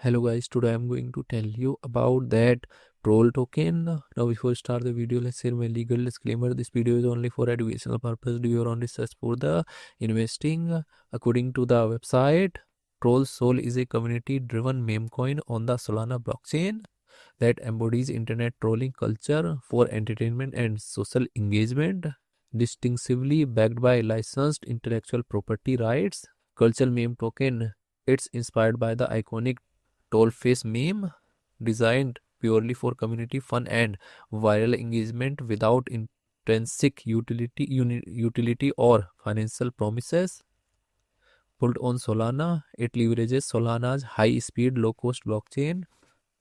Hello guys, today I'm going to tell you about that troll token. Now before start the video, let's share my legal disclaimer. This video is only for educational purpose. Do your own research for the investing. According to the website, Troll Soul is a community driven meme coin on the Solana blockchain that embodies internet trolling culture for entertainment and social engagement, distinctively backed by licensed intellectual property rights. Cultural meme token. It's inspired by the iconic Toll face meme, designed purely for community fun and viral engagement without intrinsic utility or financial promises. Built on Solana, it leverages Solana's high-speed, low-cost blockchain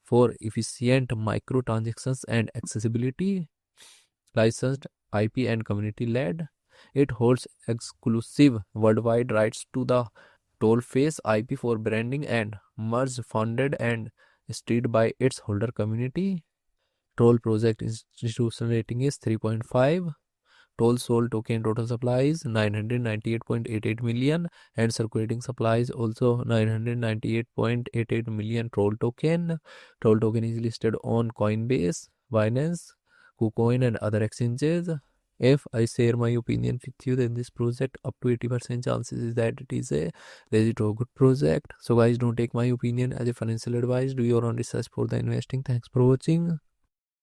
for efficient microtransactions and accessibility. Licensed IP and community-led, it holds exclusive worldwide rights to the Tollface IP for branding and merge funded and steered by its holder community. Toll project institutional rating is 3.5. Toll sold token total supply is 998.88 million and circulating supply is also 998.88 million Troll token. Troll token is listed on Coinbase, Binance, KuCoin and other exchanges. If I share my opinion with you, then this project up to 80% chances is that it is a legit or good project. So guys, don't take my opinion as a financial advice. Do your own research for the investing. Thanks for watching.